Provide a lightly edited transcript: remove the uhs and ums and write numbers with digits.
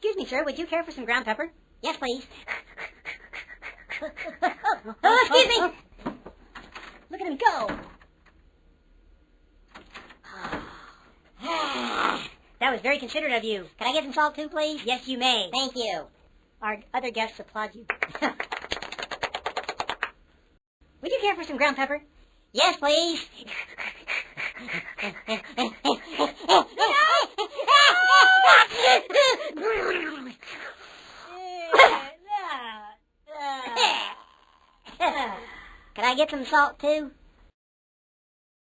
Excuse me, sir, would you care for some ground pepper? Yes, please. Oh, excuse me! Look at him go! That was very considerate of you. Can I get some salt too, please? Yes, you may. Thank you. Our other guests applaud you. Would you care for some ground pepper? Yes, please. Can I get some salt too?